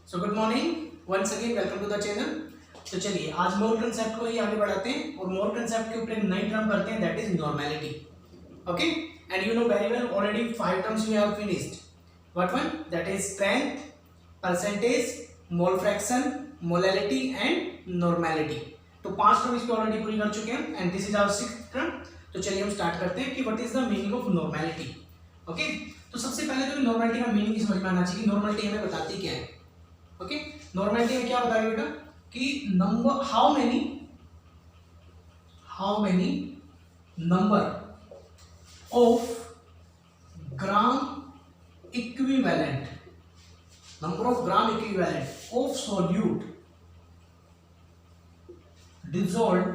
So good morning once again, welcome to the channel. तो चलिए आज मोल कंसेप्ट को ही आगे बढ़ाते हैं और मोल कंसेप्ट के ऊपर एक नई टर्म करते हैं, that is normality. Okay, and you know very well already 5 terms we have finished. What one? That is strength, percentage, mole fraction, molality and normality. तो 5 टर्म इसको ऑलरेडी पूरी कर चुके हैं and this is our 6th term. तो चलिए हम start करते हैं कि what is the meaning of normality. Okay, तो सबसे पहले तो नॉर्मेलिटी का मीनिंग समझ में आना चाहिए कि नॉर्मेलिटी हमें बताती क्या है। ओके, नॉर्मेलिटी में क्या बताया बेटा कि number how many number of gram equivalent of solute dissolved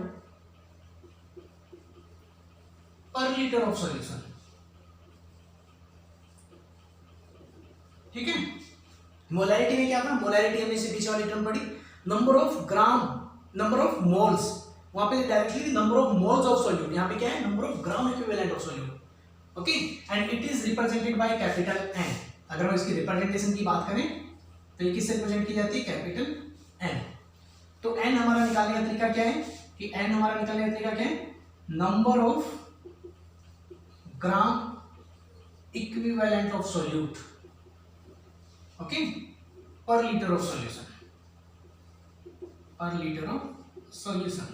per liter of solution। ठीक है, मोलैरिटी में क्या था? मोलैरिटी हमने इससे पीछे वाली टर्म पढ़ी। Number of gram, number of moles, वहां पे directly number of moles of solute, यहां पे क्या है? Number of gram equivalent of solute. Okay, and it is represented by capital N. अगर हम इसकी रिप्रेजेंटेशन की बात करें तो ये किससे रिप्रेजेंट की जाती है? Capital N. तो एन हमारा निकालने का तरीका क्या है कि एन हमारा निकालने का तरीका क्या है? Number of gram equivalent of solute, okay, per litre of solution,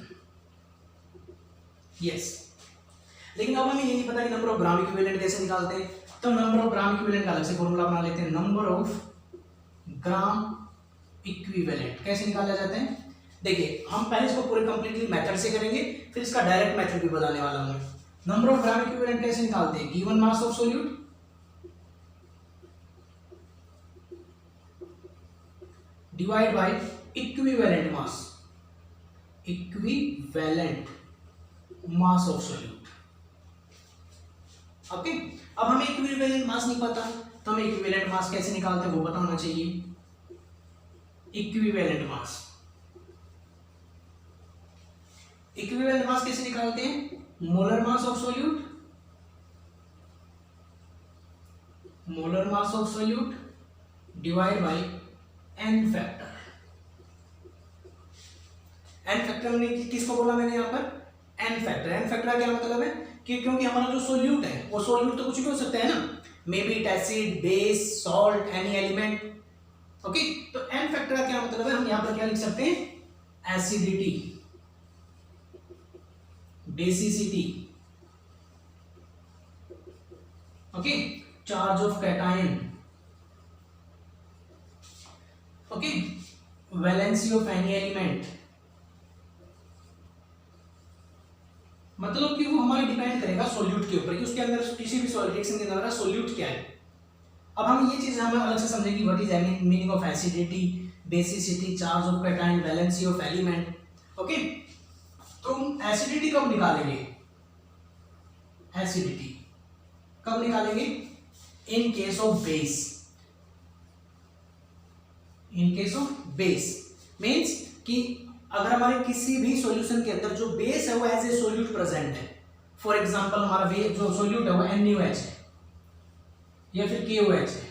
yes. लेकिन अब हमें ये नहीं पता कि नंबर ऑफ ग्राम इक्विवेलेंट कैसे निकालते हैं, तो नंबर ऑफ ग्राम इक्विवेलेंट का अलग से फॉर्मूला बना लेते हैं। नंबर ऑफ ग्राम इक्विवेलेंट कैसे निकाला जाता है? देखिए, हम पहले इसको पूरे कंप्लीटली मेथड से करेंगे, फिर इसका डायरेक्ट मेथड भी बताने वाला हूं। नंबर ऑफ ग्राम इक्विवेलेंट कैसे निकालते हैं? Given mass of solute divide by equivalent mass of solute. Okay, अब हमें इक्विवेलेंट मास नहीं पता तो हमें इक्विवेलेंट मास कैसे निकालते हैं वो पता होना चाहिए। इक्विवेलेंट मास कैसे निकालते हैं? Molar mass of solute divide by N factor. N factor ने किसको बोला मैंने यहां पर? N factor. एन फैक्टर का क्या मतलब है कि क्योंकि हमारा जो सॉल्यूट है वो सॉल्यूट तो कुछ भी हो सकता है ना, may be it acid, base, salt, any element. Okay, तो एन फैक्टर का क्या मतलब है? हम यहां पर क्या लिख सकते हैं? Acidity, basicity, okay, charge of cation, okay, valency of any element. मतलब कि वो हमारे डिपेंड करेगा सॉल्यूट के ऊपर कि उसके अंदर किसी भी रिएक्शन के अंदर सॉल्यूट क्या है। अब हम ये चीज हमें अलग से समझेंगे, what is meaning of acidity, basicity, charge of cation, valency of element. Okay, तो हम एसिडिटी कब निकालेंगे? एसिडिटी कब निकालेंगे? In case of base means कि अगर हमारे किसी भी सॉल्यूशन के अंदर जो बेस है वो एज ए सॉल्यूट प्रेजेंट है। फॉर एग्जांपल हमारा बेस जो सॉल्यूट है वो NaOH है या फिर KOH है।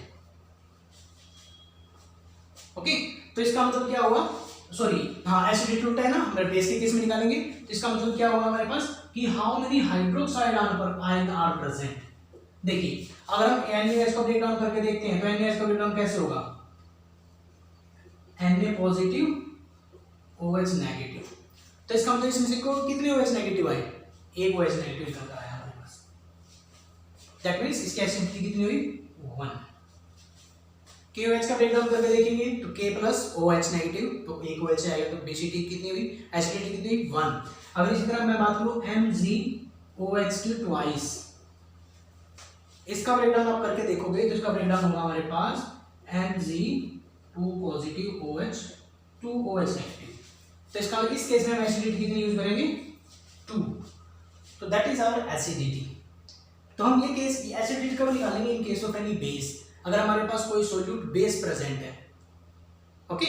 ओके, तो इसका मतलब क्या हुआ? सॉरी, हाँ, एसिडिटी उल्टा है ना, हमारे बेस के केस में निकालेंगे तो इसका मतलब क्या होगा हमारे पास कि how many hydroxide ion are present. देखिए, अगर हम NaOH को ब्रेक डाउन करके देखते हैं तो NaOH का ब्रेक डाउन कैसे होगा? Na positive, OH negative. तो इसका मतलब इसमें से कितने OH नेगेटिव आए? एक OH नेगेटिव निकल कर आया हमारे पास। दैट मींस इसकी एसिडिटी कितनी हुई? 1। KOH का ब्रेकडाउन करके देखेंगे तो K प्लस OH नेगेटिव, तो एक OH आएगा, तो एसिडिटी कितनी हुई? एसिडिटी कितनी हुई? 1। अगर इसी तरह मैं बात करूं MgOH2 ट्वाइस, इसका ब्रेकडाउन आप करके देखोगे तो इसका ब्रेकडाउन होगा हमारे पास Mg2 positive OH 2 OH negative. तो इसका इस केस में हम एसिडिटी कितनी यूज करेंगे? 2। तो दैट इज आवर एसिडिटी। तो हम ये केस एसिडिटी कब निकालेंगे? In case of any base, अगर हमारे पास कोई सॉल्यूट बेस प्रेजेंट है। ओके,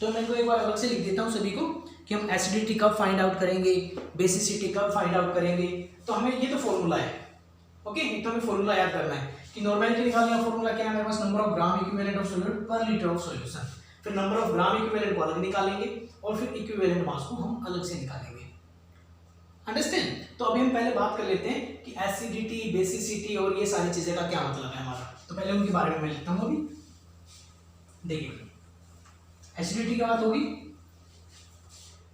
तो मैं इनको एक बार अलग से लिख देता हूं सभी को कि हम एसिडिटी कब फाइंड आउट करेंगे, बेसिसिटी कब फाइंड आउट करेंगे। तो हमें ये तो फॉर्मूला है। ओके, तो हमें फॉर्मूला याद करना है कि नॉर्मेलिटी निकालने का फॉर्मूला क्या है हमारे पास, number of gram equivalent of solute per litre of solution, फिर नंबर ऑफ ग्राम इक्विवेलेंट को अलग निकालेंगे और फिर इक्विवेलेंट मास को हम अलग से निकालेंगे। अंडरस्टैंड? तो अभी हम पहले बात कर लेते हैं कि एसिडिटी, बेसिसिटी और ये सारी चीजें का क्या मतलब है हमारा। तो पहले उनके बारे में मैं लिखता हूँ। अभी देखिए एसिडिटी की बात होगी।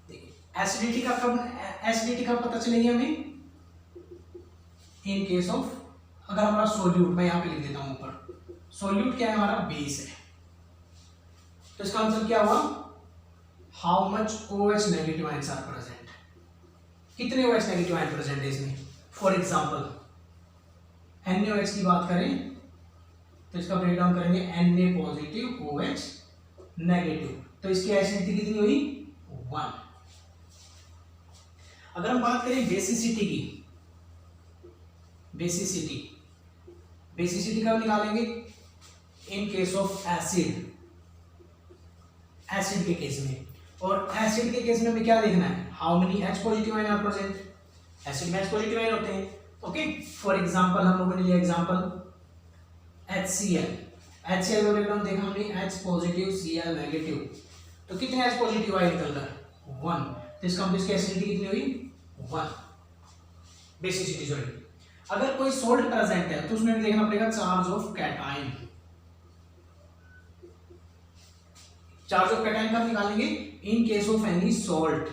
देखिए एसिडिटी का पता चलेगी हमें इन केस ऑफ, अगर हमारा सोल्यूट, मैं यहाँ पे लिख देता हूँ ऊपर, सोल्यूट क्या है हमारा, बेस है, तो इसका आंसर क्या हुआ, how much OH negative ions are present, कितने OH नेगेटिव आयन प्रेजेंट है इसमें। फॉर एग्जांपल NaOH की बात करें तो इसका ब्रेक डाउन करेंगे Na पॉजिटिव OH नेगेटिव, तो इसकी एसिडिटी कितनी हुई, 1। अगर हम बात करें बेसिसिटी की, बेसिसिटी कब निकालेंगे, इन केस ऑफ एसिड के केस में, और एसिड के केस में हमें क्या देखना है, how many H positive ion are present, acid में H पॉजिटिव आयन होते हैं। ओके, फॉर एग्जांपल हम लोगों ने लिया एग्जांपल HCl का ब्रेकडाउन देखा हमने, H पॉजिटिव Cl नेगेटिव, तो कितने H पॉजिटिव आयन निकल रहा है, 1, तो इसका मतलब इसकी एसिडिटी कितनी हुई, 1, बेसिसिटी सॉरी। अगर कोई सोल्ट प्रेजेंट है तो उसमें देखना पड़ेगा charge of cation, charge of cation कब निकालेंगे, in case of any salt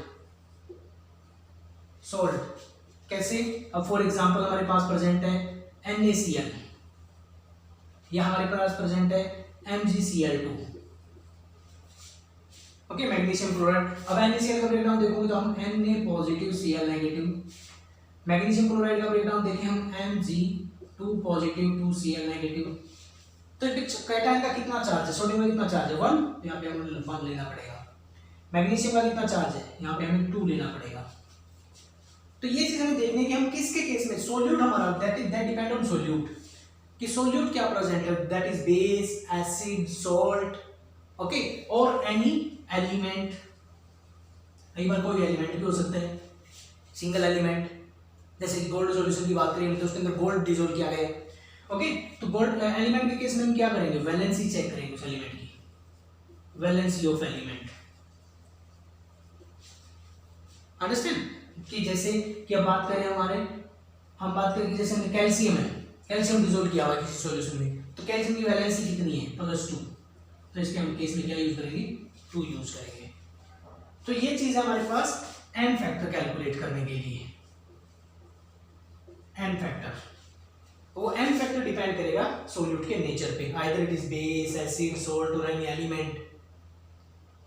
कैसे, अब फॉर एग्जांपल हमारे पास प्रेजेंट है NaCl, या हमारे पास प्रेजेंट है MgCl2, ओके, मैग्नीशियम क्लोराइड। अब NaCl का ब्रेकडाउन देखोगे तो हम Na positive Cl negative, magnesium chloride का ब्रेकडाउन देखें हम Mg2 पॉजिटिव 2Cl नेगेटिव, तो कैटायन का कितना चार्ज है, सोडियम का कितना चार्ज है, 1, तो यहाँ पे हमें 1 लेना पड़ेगा। मैग्नीशियम का कितना चार्ज है, यहाँ पे हमें 2 लेना पड़ेगा। तो ये चीज हमें देखने की, हम किसके केस में, सोल्यूट हमारा दैट डिपेंड ऑन सोल्यूट, कि सोल्यूट क्या प्रेजेंट है, that is base, acid, salt, okay, और एनी एलिमेंट, कई बार कोई एलिमेंट भी हो सकता है, सिंगल एलिमेंट, जैसे कि गोल्ड सॉल्यूशन की बात करें तो उसके अंदर गोल्ड डिसॉल्व किया गया है। ओके, तो गोल्ड एलिमेंट के केस में हम क्या करेंगे, वैलेंसी चेक करेंगे उस एलिमेंट की, वैलेंसी ऑफ एलिमेंट, अंडरस्टैंड, कि जैसे कि अब बात करें हम बात करें जैसे कैल्शियम है, कैल्शियम डिसॉल्व किया हुआ है किसी सॉल्यूशन में, तो कैल्शियम की वैलेंसी कितनी है, +2, तो इसके हम केस में क्या यूज करेंगे, 2 यूज करेंगे। तो ये चीज है हमारे पास n फैक्टर कैलकुलेट करने के लिए, n फैक्टर, वो n फैक्टर डिपेंड करेगा सोल्यूट के नेचर पे, either it is base, acid, salt और एनी एलिमेंट।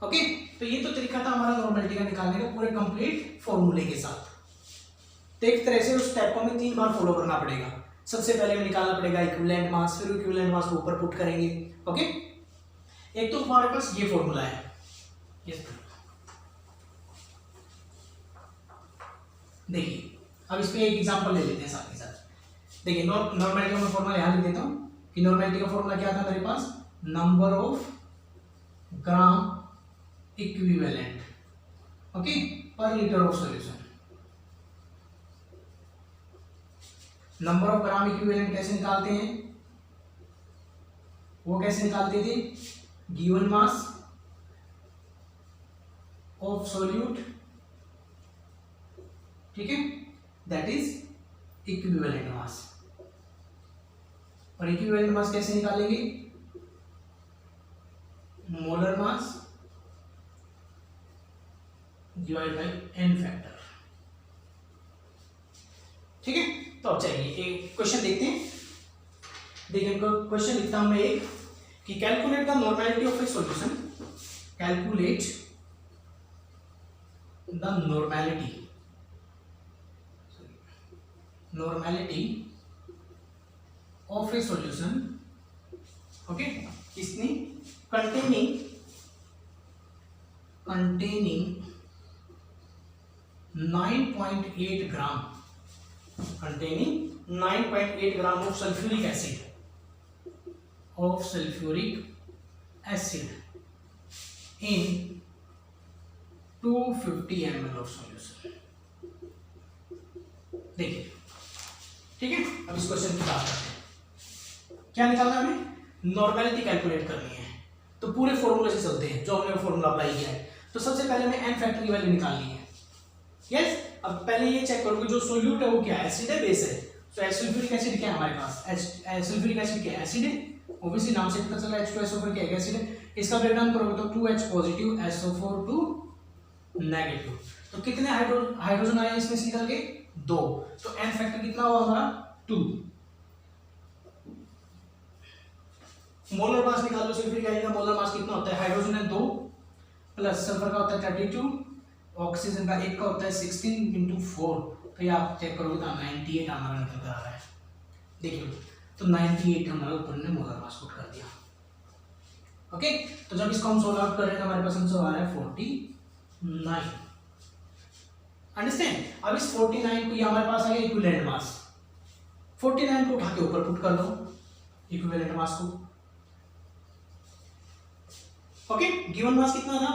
ओके, तो ये तो तरीका था हमारा नॉर्मेलिटी का निकालने का पूरे कंप्लीट फॉर्मूले के साथ। तो एक तरह से उस स्टेप को हमें 3 बार फॉलो करना पड़ेगा। सबसे पहले हमें निकालना पड़ेगा इक्विवेलेंट मास, फिर इक्विवेलेंट मास को ऊपर पुट करेंगे। ओके, एक तो हमारे पास ये फॉर्मूला है, देखिए अब इस पे एक एग्जांपल ले लेते हैं साथ ही साथ। देखिए नॉर्मेलिटी का फॉर्मूला यहां लिख देता हूं कि नॉर्मेलिटी का फॉर्मूला क्या था मेरे पास, number of gram equivalent, okay, per litre of solution. Number of gram equivalent कैसे निकालते हैं, वो कैसे निकालते थे, गिवन मास ऑफ सॉल्यूट, ठीक है, दैट इज इक्विवेलेंट मास। और इक्विवेलेंट मास कैसे निकालेंगे, molar mass divide by n factor, ठीक है। तो अब चाहिए एक क्वेश्चन देखते हैं। देखिए क्वेश्चन लिखता हूं मैं एक कि calculate the normality of A solution, calculate the normality of A solution, okay, किसने, containing 9.8 gram, containing 9.8 gram of sulphuric acid in 250 ml of solution. देखिए, ठीक है, अब इस क्वेश्चन की बात करते हैं। क्या निकालना है हमें, नॉर्मेलिटी कैलकुलेट करनी है। तो पूरे फॉर्मूले से चलते हैं जो हमने फॉर्मूला अप्लाई किया है। तो सबसे पहले हमें एन फैक्टर की वैल्यू निकालनी है। यस, अब पहले ये चेक करो कि जो सोल्यूट है वो क्या है, एसिड है बेस है। तो सल्फ्यूरिक एसिड क्या है हमारे पास, सल्फ्यूरिक एसिड क्या है, एसिड है। ऑब्वियसली नाम से पता चला H2SO4 क्या है, एसिड है। इसका ब्रेकडाउन करोगे तो 2H पॉजिटिव SO4 2 नेगेटिव। तो कितने हाइड्रोजन आए इसमें से निकल के, 2। तो एन फैक्टर कितना हुआ हमारा, 2। मोलर मास निकाल लो सल्फ्यूरिक एसिड का। मोलर मास कितना होता है, हाइड्रोजन है 2 प्लस सल्फर का होता है 32, ऑक्सीजन का 1 का होता है 16 इंटू 4। तो ये आप चेक करोगे तो 98 हमारा निकल कर आ रहा है। देखिए तो 98 हमारा ऊपर ने मोलर मास पुट कर दिया। ओके, तो जब इसको हम सोल्व आउट कर रहे हैं तो हमारे पास आंसर आ रहा है 49। अंडरस्टैंड। अब इस 49 को ये हमारे पास आ गया इक्विवेलेंट मास। 49 को उठा के ऊपर पुट कर दो इक्विवेलेंट मास को। ओके, गिवन मास कितना था,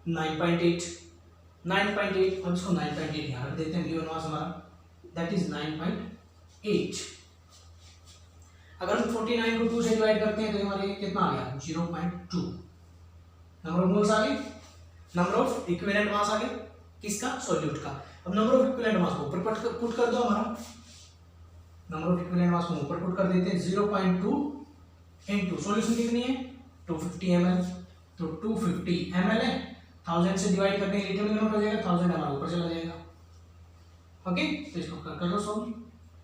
9.8। 9.8, अब इसको 9.8 यहां रख देते हैं। गिवन मास हमारा दैट इज 9.8। अगर हम 49 को 2 से डिवाइड करते हैं तो हमारे कितना आ गया, 0.2। नंबर ऑफ मोल्स आ गए, नंबर ऑफ इक्विवेलेंट मास आ गए किसका, सॉल्यूट का। अब नंबर ऑफ इक्विवेलेंट मास को ऊपर पुट कर दो। हमारा नंबर ऑफ इक्विवेलेंट मास को ऊपर पुट कर देते हैं। 0.2 इनटू सॉल्यूशन कितनी है, 250 ml। तो 250 ml है, 1000 से डिवाइड करने लीटर में कन्वर्ट हो जाएगा, 1000 हमारा ऊपर चला जाएगा। ओके, तो इसको कर लो सॉल्व।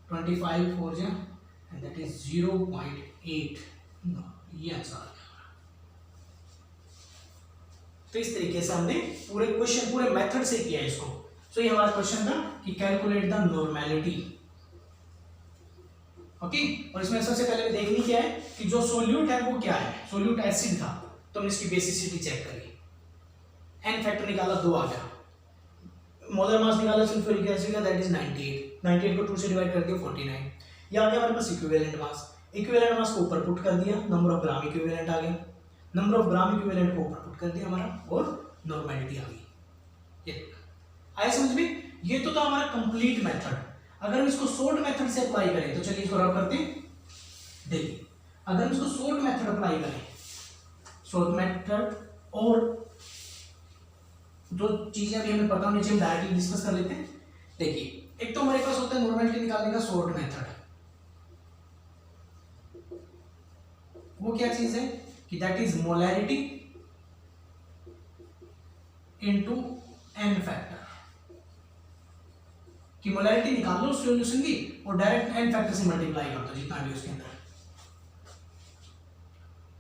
25 4 जा एंड दैट इज 0.8। ये आंसर आ गया। तो इस तरीके से हमने पूरे क्वेश्चन पूरे मेथड से किया इसको। तो ये हमारा क्वेश्चन था कि कैलकुलेट द नॉर्मेलिटी। ओके, और इसमें सबसे पहले देखनी क्या है कि जो सोल्यूट है वो क्या है, सोल्यूट एसिड था तो हमने इसकी बेसिसिटी चेक करी। एन फैक्टर निकाला, 2 आ गया। मोलर मास निकाला सल्फ्यूरिक एसिड का दैट इज 98। 98 को 2 से डिवाइड कर दिया 49। ये आ गया हमारे पास इक्विवेलेंट मास। इक्विवेलेंट मास को ऊपर पुट कर दिया, नंबर ऑफ ग्राम इक्विवेलेंट आ गया। नंबर ऑफ ग्राम इक्विवेलेंट को ऊपर पुट कर दिया हमारा, और नॉर्मेलिटी आ गई। ये आया समझ में। ये तो था हमारा कंप्लीट मेथड। अगर हम इसको शॉर्ट मेथड से अप्लाई करें तो चलिए इसको रब करते हैं। देखिए अगर हम इसको शॉर्ट मेथड अप्लाई करें, शॉर्ट मेथड और जो चीजें अभी हमें पता होनी चाहिए डायरेक्टली डिस्कस कर लेते हैं। देखिए एक तो हमारे पास होता है नॉर्मेलिटी निकालने का शॉर्ट मेथड। वो क्या चीज है कि that is molarity into N factor. कि मोलैरिटी निकाल लो सॉल्यूशन की और डायरेक्ट एन फैक्टर से मल्टीप्लाई कर दो जितना भी उसके अंदर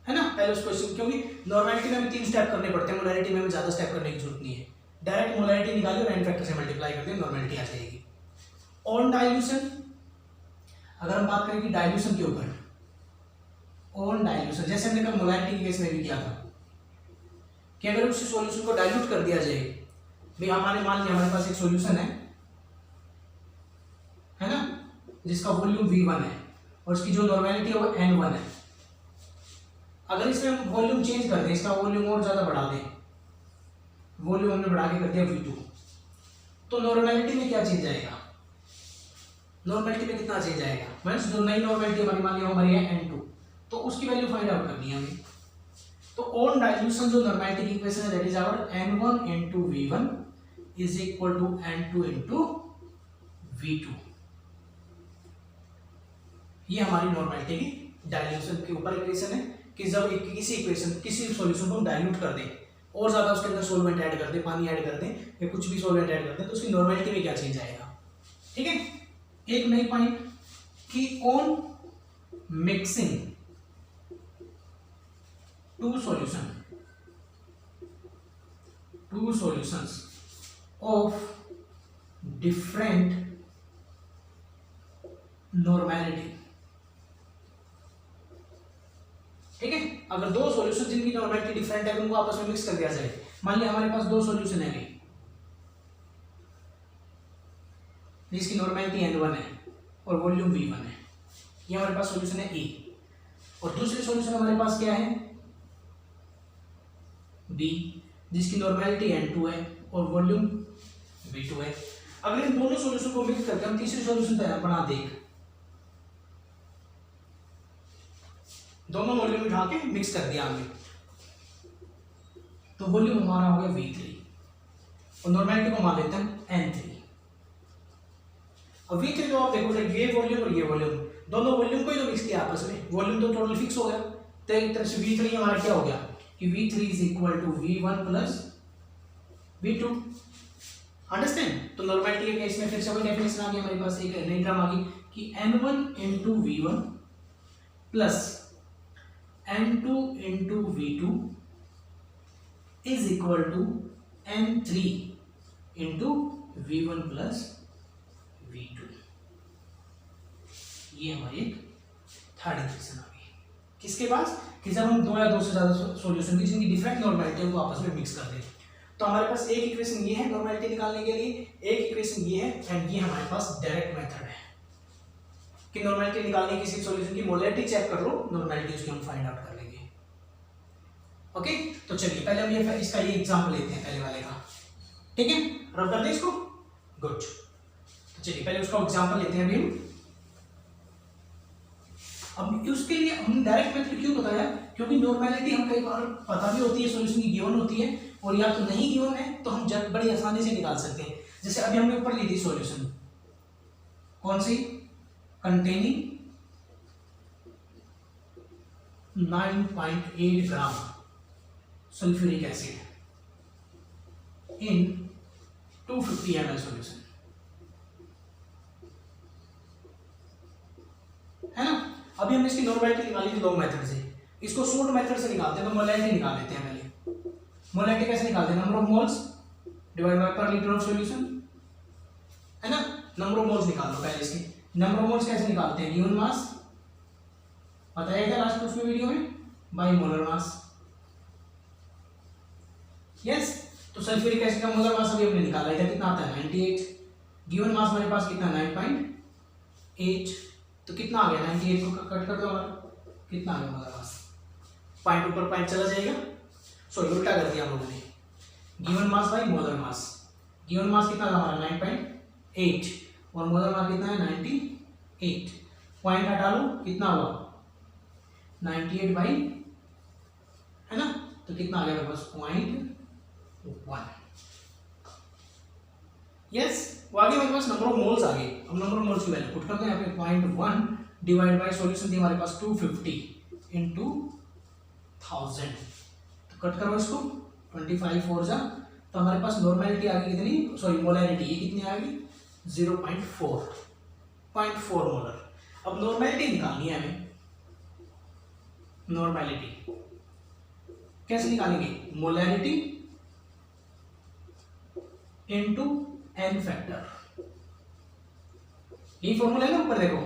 है ना। पहले उस क्वेश्चन, क्योंकि नॉर्मेलिटी में हमें 3 स्टेप करने पड़ते हैं, मोलैरिटी में हमें ज्यादा स्टेप करने की जरूरत नहीं है। डायरेक्ट मोलैरिटी निकालिए और एन फैक्टर से मल्टीप्लाई कर दें, नॉर्मेलिटी आ जाएगी। ऑन डाइल्यूशन, अगर हम बात करें कि डाइल्यूशन के ऊपर, ऑन डाइल्यूशन जैसे हमने कल मोलैरिटी के केस में भी किया था कि अगर उसी सॉल्यूशन को डाइल्यूट कर दिया जाए, भाई हमारे मान लिया हमारे पास एक सॉल्यूशन है ना, जिसका वॉल्यूम V1 है और इसकी जो नॉर्मेलिटी है वो N1 है। अगर इसमें हम वॉल्यूम चेंज कर दें, इसका वॉल्यूम और ज्यादा बढ़ा दें, वॉल्यूम हमने बढ़ा के कर दिया V2, तो नॉर्मेलिटी में क्या चेंज आएगा, नॉर्मेलिटी में कितना चेंज आएगा, मींस जो नई नॉर्मेलिटी हमारी मान लिया हमारी है N2, तो उसकी वैल्यू फाइंड आउट करनी है हमें। तो ऑन डाइल्यूशन जो नॉर्मेलिटी की इक्वेशन है that is our N1 into V1 is equal to N2 into V2। ये हमारी नॉर्मेलिटी की डाइल्यूशन के ऊपर इक्वेशन है कि जब किसी इक्वेशन किसी सॉल्यूशन को हम डाइल्यूट कर दें और ज्यादा उसके अंदर सॉल्वेंट ऐड कर दें, पानी ऐड कर दें या कुछ भी सॉल्वेंट ऐड कर दें, तो उसकी नॉर्मेलिटी में क्या चेंज आएगा। ठीक है, एक नई पॉइंट कि on mixing two solutions of different normality. ठीक है, अगर दो सॉल्यूशन जिनकी नॉर्मेलिटी डिफरेंट है उनको आपस में मिक्स कर दिया जाए, मान लिया हमारे पास 2 सॉल्यूशन है जिसकी नॉर्मेलिटी N1 है और वॉल्यूम V1 है, ये हमारे पास सॉल्यूशन है A, और दूसरी सॉल्यूशन हमारे पास क्या है B, जिसकी नॉर्मेलिटी N2 है और वॉल्यूम V2 है। अगर इन दोनों सॉल्यूशन को मिक्स करके हम तीसरी सॉल्यूशन तैयार बना दें, दोनों वॉल्यूम उठा के मिक्स कर दिया हमने, तो वॉल्यूम हमारा हो गया V3 और नॉर्मेलिटी को मान लेते हैं N3। अब V3 तो आप देखो ये वॉल्यूम और ये वॉल्यूम, दोनों वॉल्यूम को ही तो मिक्स किया आपस में, वॉल्यूम तो टोटल फिक्स हो गया। तो एक तरह से V3 हमारा क्या हो गया कि V3 is equal to V1 plus V2। Understand? तो नॉर्मेलिटी के केस में फिर से वही डेफिनेशन आ गई हमारे पास, एक नई टर्म आ गई कि N1 into V1 plus N2 into V2 is equal to N3 into V1 plus V2। ये हमारी एक थर्ड इक्वेशन आ गई किसके पास कि जब हम दो या दो से ज्यादा सॉल्यूशन की जिनकी डिफरेंट नॉर्मेलिटी को आपस में मिक्स कर दें। तो हमारे पास एक इक्वेशन ये है नॉर्मेलिटी निकालने के लिए, एक इक्वेशन ये है, एंड ये हमारे पास डायरेक्ट मेथड है कि नॉर्मेलिटी निकालने किसी सॉल्यूशन की मोलैरिटी चेक कर लो, नॉर्मेलिटी उसकी हम फाइंड आउट कर लेंगे। ओके, तो चलिए पहले हम ये इसका ये एग्जांपल लेते हैं पहले वाले का, ठीक है? रब कर दें इसको, गुड। तो चलिए पहले उसका एग्जांपल लेते हैं अभी। अब उसके लिए हम डायरेक्ट मेथड क्यों बताया, क्योंकि नॉर्मेलिटी हम कई बार पता भी होती है, सॉल्यूशन की गिवन होती है, और या तो नहीं गिवन है तो हम जब बड़ी आसानी से निकाल सकते हैं। जैसे अभी हमने ऊपर ली थी सॉल्यूशन, कौन सी, containing 9.8 gram sulphuric acid in 250 ml solution, है ना? अभी हमने इसकी नॉर्मेलिटी निकाली थी लॉन्ग मेथड से, इसको शॉर्ट मेथड से निकालते हैं, तो मोलैरिटी निकाल लेते हैं पहले। मोलैरिटी कैसे निकालते हैं, number of moles divide by पर लीटर ऑफ सॉल्यूशन, है ना? नंबर ऑफ मोल्स निकाल लो पहले इसके। नंबर ऑफ मोल्स कैसे निकालते हैं, गिवन मास बताया था लास्ट उसमें वीडियो में, बाय मोलर मास। यस, तो सल्फ्यूरिक एसिड का मोलर मास अभी हमने निकाला है, कितना आता है 98, गिवन मास हमारे पास कितना 9.8, तो कितना आ गया 98 को कट कर दो हमारा, कितना आ गया मोलर मास, पॉइंट ऊपर पॉइंट चला जाएगा, सॉरी उल्टा कर दिया हम लोगों ने, given mass by molar mass. Given mass कितना था हमारा 9.8 और मोलर मास कितना है 98, पॉइंट हटा लो, कितना हुआ 98 बाई, है ना? तो कितना आ गया मेरे पास 0.1। यस, वो आगे मेरे पास नंबर ऑफ मोल्स आ गए। अब नंबर ऑफ मोल्स की वैल्यू पुट करते हैं यहाँ पे 0.1 डिवाइड बाय सॉल्यूशन थी हमारे पास 250 इनटू 1000, तो कट करो इसको, 25 4 जा, तो हमारे पास नॉर्मेलिटी आ गई कितनी, सॉरी मोलैरिटी ये कितनी आ गई 0.4 मोलर। अब नॉर्मेलिटी निकालनी है हमें, नॉर्मेलिटी कैसे निकालेंगे, मोलैरिटी इनटू एन फैक्टर, यही फॉर्मूला है ना ऊपर देखो,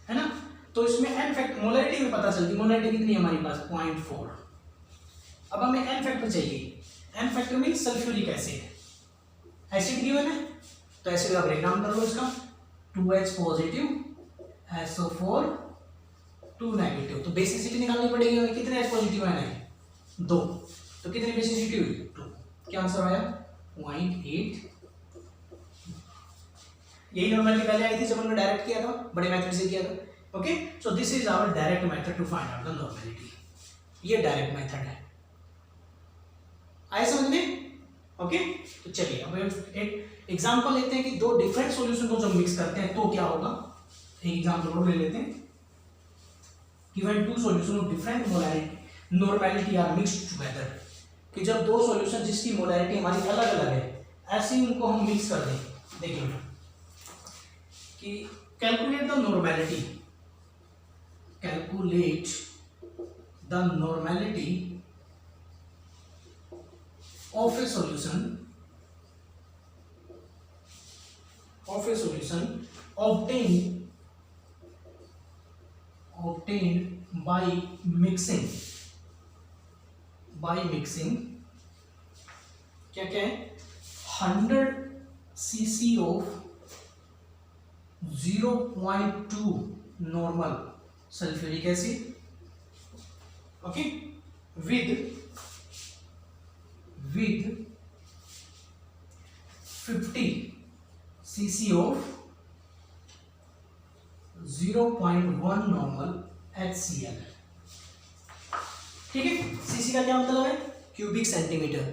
है ना? तो इसमें एन फैक्टर मोलैरिटी में पता चलती, मोलैरिटी कितनी है हमारे पास 0.4। अब हमें एन फैक्टर चाहिए, N factor mean sulphuric acid, acid given है तो एसिड का ब्रेकडाउन कर लो इसका, 2H पॉजिटिव SO4 2 नेगेटिव, तो बेसिसिटी निकालनी पड़ेगी हमें, कितने H पॉजिटिव आना है 2, तो कितनी बेसिसिटी हुई 2, क्या आंसर आया 0.8। यही नॉर्मली पहले आई थी जब हमने डायरेक्ट किया था, बड़े मेथड से किया था। Okay, so this is our direct method to find out the normality, ये डायरेक्ट मेथड है, आए समझ में? ओके, तो चलिए अब एक एग्जांपल लेते हैं कि दो डिफरेंट सॉल्यूशन को जब मिक्स करते हैं तो क्या होगा। एक एग्जांपल और ले लेते हैं, given two solution of different molarity normality are mixed together, कि जब दो सॉल्यूशन जिसकी मोलैरिटी हमारी अलग अलग है ऐसे ही उनको हम मिक्स कर दें। देखिए कि calculate the normality, calculate the normality of a solution obtained by mixing क्या क्या है 100 cc of 0.2 normal sulfuric acid, okay, with 50 cc of 0.1 normal HCl। ठीक है, सीसी का क्या मतलब है, क्यूबिक सेंटीमीटर,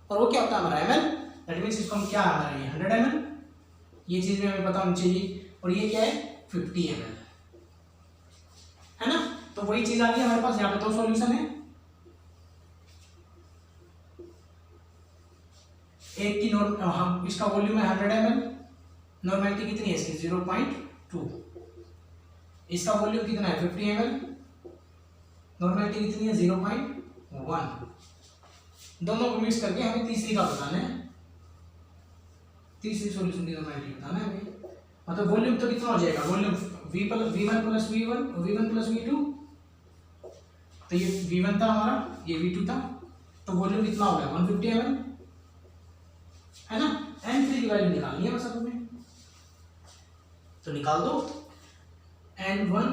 और वो क्या होता है हमारा ml, दैट मींस इसको हम क्या हमारा ये 100 ml, ये चीज भी हमें पता होनी चाहिए, और ये क्या है 50 ml, है ना। तो वही चीज आ गई हमारे पास, यहाँ पे तो सॉल्यूशन है, एक की हम इसका वॉल्यूम है 100 ml, नॉर्मेलिटी कितनी है इसकी 0.2, इसका वॉल्यूम कितना है 50 ml, नॉर्मेलिटी कितनी है 0.1, दोनों को मिक्स करके हमें तीसरी का बताना है, तीसरी सॉल्यूशन की नॉर्मेलिटी बताना है हमें। मतलब वॉल्यूम तो कितना हो जाएगा, volume V1 plus V1 plus V2, तो ये V1 था हमारा, ये V2 था, तो वॉल्यूम कितना हो गया 150 ml, है ना। N3 की वैल्यू निकालनी है बस अब हमें, तो निकाल दो, N1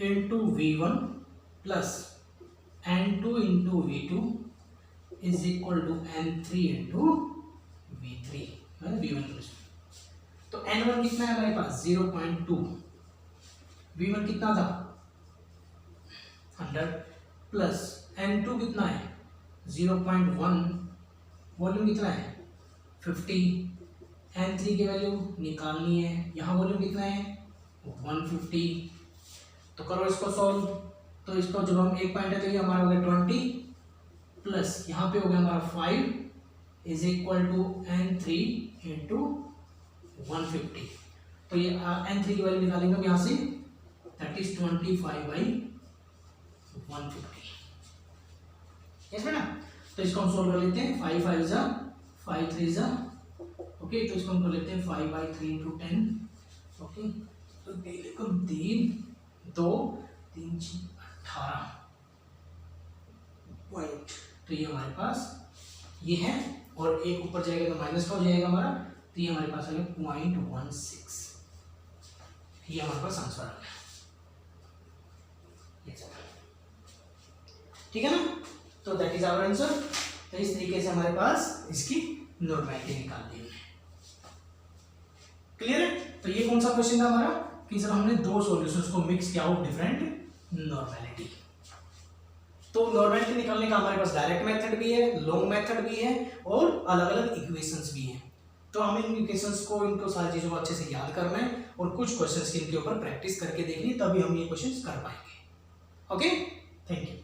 into V1 plus N2 into V2 is equal to N3 into V3, V1 plus, तो N1 कितना है हमारे पास 0.2, V1 कितना था 100, प्लस N2 कितना है 0.1, वॉल्यूम कितना है 50, N3 की वैल्यू निकालनी है, यहाँ वॉल्यूम कितना है 150, तो करो इसको सॉल्व, तो इसको जब हम एक पॉइंट है तो ये हमारा हो गया 20, प्लस यहाँ पे हो गया हमारा 5 is equal to N3 into 150, तो ये N3 की वैल्यू निकालेंगे हम यहाँ से, दैट इज 25/150, यस बेटा। तो इसको हम सोल्व कर लेते हैं, 5 5 जा 5 3 जा, ओके, तो इसको हम कर लेते हैं 5/3 इंटू 10, ओके, तो 3 2 3 18 पॉइंट, तो ये हमारे पास ये है, और एक ऊपर जाएगा तो माइनस का हो जाएगा हमारा, तो ये हमारे पास आ गया 0.16, ये हमारे पास आंसर आ गया, ठीक है ना। तो दैट इज आवर आंसर, तो इस तरीके से हमारे पास इसकी नॉर्मेलिटी निकाल दी हमने, क्लियर है। तो ये कौन सा क्वेश्चन था हमारा, कि सर हमने दो सॉल्यूशंस को मिक्स किया हो डिफरेंट नॉर्मेलिटी। तो नॉर्मेलिटी निकालने का हमारे पास डायरेक्ट मेथड भी है, लॉन्ग मेथड भी है, और अलग अलग इक्वेशंस भी हैं। तो हमें इन इक्वेशंस को, इनको सारी चीज़ों को अच्छे से याद करना है, और कुछ क्वेश्चंस की इनके ऊपर प्रैक्टिस करके देखनी, तभी हम ये क्वेश्चंस कर पाएंगे। Okay, thank you.